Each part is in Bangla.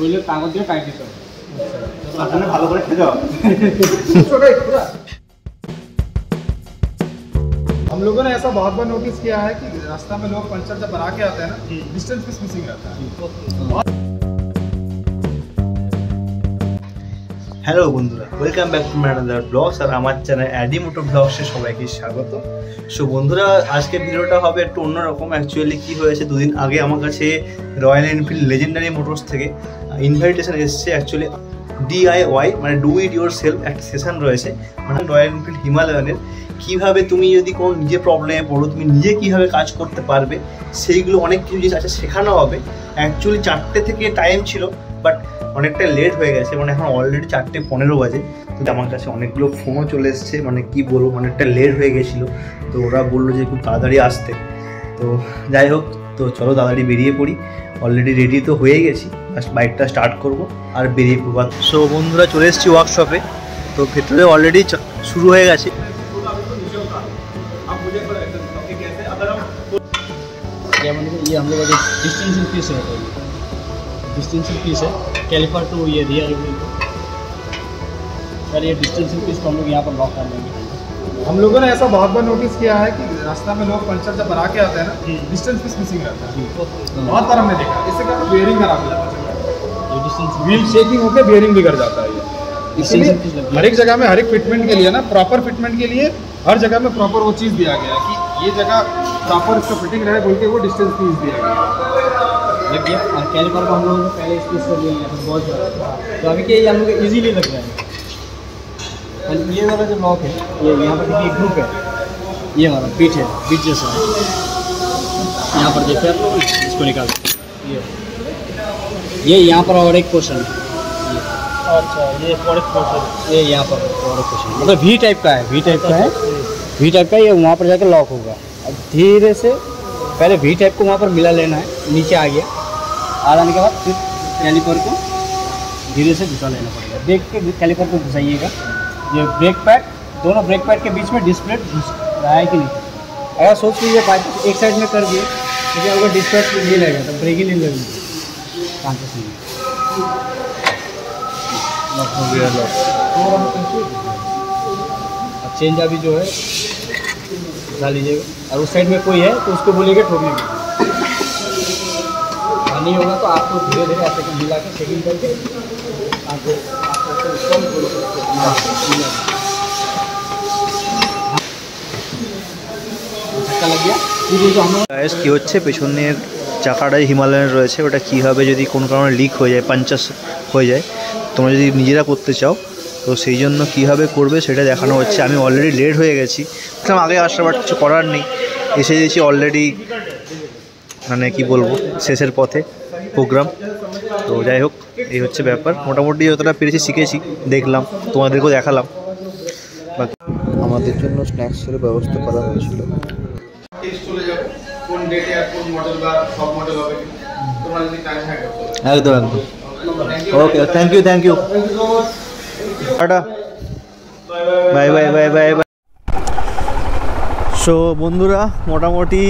শরীরের কাগজ দিয়ে টাইট দিতে হবে। আপনারা ভালো করে খেতে হবে। हम लोगों ने ऐसा बहुत बार नोटिस किया है कि रास्ता में लोग पंचर जब बना के आते हैं ना, डिस्टेंस पीस मिसिंग रहता है। হ্যালো বন্ধুরা, welcome back to my another blogs আর আমার চ্যানেল অ্যাডি মোটো ব্লগসে সবাইকে স্বাগত। সো বন্ধুরা, আজকের ভিডিওটা হবে একটু অন্যরকম। অ্যাকচুয়ালি কী হয়েছে, দুদিন আগে আমার কাছে রয়্যাল এনফিল্ড লেজেন্ডারি মোটরস থেকে ইনভাইটেশন এসেছে। অ্যাকচুয়ালি DIY মানে ডু ইট ইউর সেলফ একটা সেশন রয়েছে, মানে রয়্যাল এনফিল্ড হিমালয়ানের কীভাবে তুমি যদি কোনো নিজের প্রবলেমে পড়ো তুমি নিজে কীভাবে কাজ করতে পারবে, সেইগুলো অনেক কিছু জিনিস আছে শেখানো হবে। অ্যাকচুয়ালি 4টে থেকে টাইম ছিল, বাট অনেকটা লেট হয়ে গেছে, মানে এখন অলরেডি 4:15 বাজে। তো আমার কাছে অনেকগুলো ফোনও চলে এসছে, মানে কি বলবো, অনেকটা লেট হয়ে গেছিলো। তো ওরা বললো যে খুব তাড়াতাড়ি আসতে। তো যাই হোক, তো চলো তাড়াতাড়ি বেরিয়ে পড়ি। অলরেডি রেডি তো হয়ে গেছি, জাস্ট বাইকটা স্টার্ট করবো আর বেরিয়ে পড়বো। সো বন্ধুরা, চলে এসেছি ওয়ার্কশপে। তো ভেতরে অলরেডি শুরু হয়ে গেছে। ये हम लोग का जो डिस्टेंशियल पीस है, डिस्टेंशियल पीस है कैलिपर टू ये रियर व्हील। सर ये डिस्टेंशियल पीस को हम लोग यहाँ पर लॉक कर देंगे। हम लोगों ने ऐसा बहुत बार नोटिस किया है कि रास्ता में लोग पंचर जब बना के आते हैं ना, डिस्टेंस पीस मिसिंग रहता है। बहुत बार हमने देखा, इससे क्या बियरिंग खराब हो जाता है, ये डिस्टेंस व्हील शेकिंग होकर बियरिंग बिगड़ जाता है। इसलिए हर एक जगह में हर एक फिटमेंट के लिए ना, प्रॉपर फिटमेंट के लिए हर जगह में प्रॉपर वो चीज़ दिया गया है कि ये जगह प्रॉपर इसका फिटिंग रहे बोल के वो डिस्टेंस पीस दिया गया है। देखिए, और कैलिपर को हम लोगों ने पहले इस पीस कर लिया है बहुत ज़्यादा, तो अभी के ये हम लोग ईजीली लग रहा है। और ये वाला जो लॉक है, ये यहाँ पर देखिए ग्रुप है, ये हमारा बीट है, बीट जैसा है। यहाँ पर देखिए आप लोग इसको निकाल ये यहाँ पर और एक पोर्शन है। अच्छा, ये और एक पोर्शन, ये यहाँ पर और एक पोर्शन, मतलब वी टाइप का है, वी टाइप का है, वी टाइप का। ये वहाँ पर जाकर लॉक होगा। अब धीरे से पहले वी टाइप को वहाँ पर मिला लेना है, नीचे आ गया, आ जाने के बाद फिर कैलिपर को धीरे से घुसा लेना पड़ेगा। देख के कैलिपर को घुसाइएगा। ये ब्रेक पैड, दोनों ब्रेक पैड के बीच में डिस्प्ले घुस रहा है कि नहीं। अगर सोच लीजिए बाइक एक साइड में कर दिए, क्योंकि अगर डिस्प्ले नहीं लगेगा तो ब्रेक ही नहीं लगेगी। चांसेस नहीं लॉक हो गया, लॉक। अब चेंज अभी जो है उठा लीजिएगा, और उस साइड में कोई है तो उसको बोलिएगा ठोकने के। नहीं होगा तो आपको धीरे धीरे ऐसे मिला के चेकिंग करके आपको धक्का लग गया। কি হচ্ছে, পেছনের চাকাটাই হিমালয়ান রয়েছে, ওটা কীভাবে যদি কোনো কারণে লিক হয়ে যায়, পাঞ্চার হয়ে যায়, তোমরা যদি নিজেরা করতে চাও তো সেই জন্য কীভাবে করবে সেটা দেখানো হচ্ছে। আমি অলরেডি লেট হয়ে গেছি, আগে আসলে বাট কিছু করার নেই, এসে গেছি অলরেডি, মানে কি বলবো, শেষের পথে প্রোগ্রাম। তো যাই হোক, এই হচ্ছে ব্যাপার। মোটামুটি যতটা পেরেছি শিখেছি, দেখলাম, তোমাদেরকেও দেখালাম। আমাদের জন্য স্ন্যাক্সের ব্যবস্থা করা হয়েছিল। একদম একদম, okay, thank you thank you, tata, bye bye bye bye bye. So বন্ধুরা, মোটামুটি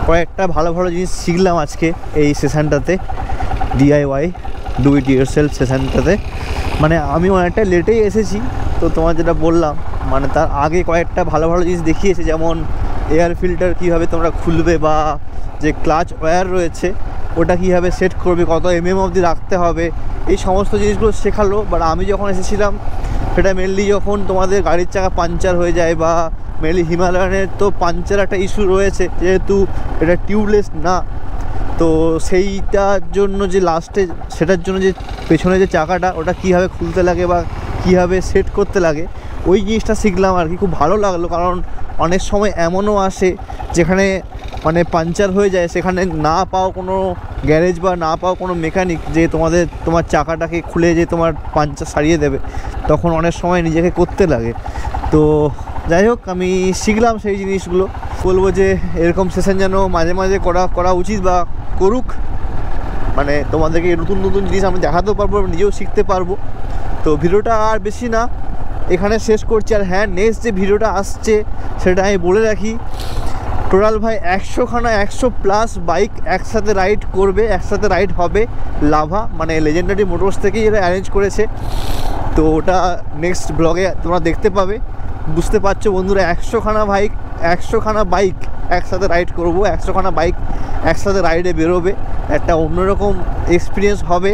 কয়েকটা ভালো ভালো জিনিস শিখলাম আজকে এই সেশানটাতে, DIY do it yourself সেশানটাতে। মানে আমি অনেকটা লেটেই এসেছি, তো তোমার যেটা বললাম, মানে তার আগে কয়েকটা ভালো ভালো জিনিস দেখিয়েছে, যেমন এয়ার ফিল্টার কীভাবে তোমরা খুলবে, বা যে ক্লাচ ওয়্যার রয়েছে ওটা কীভাবে সেট করবে, কত mm অবধি রাখতে হবে, এই সমস্ত জিনিসগুলো শেখালো। বাট আমি যখন এসেছিলাম সেটা মেনলি যখন তোমাদের গাড়ির চাকা পাঞ্চার হয়ে যায়, বা মেনলি হিমালয়ানের তো পাঞ্চার একটা ইস্যু রয়েছে, যেহেতু এটা টিউবলেস না, তো সেইটার জন্য যে লাস্টে, সেটার জন্য যে পেছনে যে চাকাটা ওটা কীভাবে খুলতে লাগে বা কীভাবে সেট করতে লাগে, ওই জিনিসটা শিখলাম আর কি। খুব ভালো লাগলো, কারণ অনেক সময় এমনও আসে যেখানে মানে পাঞ্চার হয়ে যায়, সেখানে না পাও কোনো গ্যারেজ বা না পাও কোনো মেকানিক যে তোমার চাকাটাকে খুলে যে তোমার পাঞ্চার সারিয়ে দেবে, তখন অনেক সময় নিজেকে করতে লাগে। তো যাই হোক, আমি শিখলাম সেই জিনিসগুলো। বলবো যে এরকম সেশন যেন মাঝে মাঝে করা উচিত বা করুক, মানে তোমাদেরকে নতুন নতুন জিনিস আমি দেখাতেও পারবো, নিজেও শিখতে পারবো। তো ভিডিওটা আর বেশি না, এখানে শেষ করছি। আর হ্যাঁ, নেক্সট যে ভিডিওটা আসছে সেটা আমি বলে রাখি, টোটাল ভাই 100খানা 100+ বাইক একসাথে রাইড করবে, একসাথে রাইড হবে লাভা, মানে লেজেন্ডারি মোটরস থেকেই এরা অ্যারেঞ্জ করেছে। তো ওটা নেক্সট ব্লগে তোমরা দেখতে পাবে। বুঝতে পারছো বন্ধুরা, 100খানা বাইক একসাথে রাইড করব, 100খানা বাইক একসাথে রাইডে বেরোবে, একটা অন্যরকম এক্সপিরিয়েন্স হবে।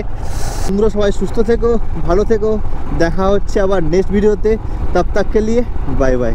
বন্ধুরা সবাই সুস্থ থেকো, ভালো থেকো, দেখা হচ্ছে আবার নেক্সট ভিডিওতে। তব তক কে লিয়ে বাই বাই।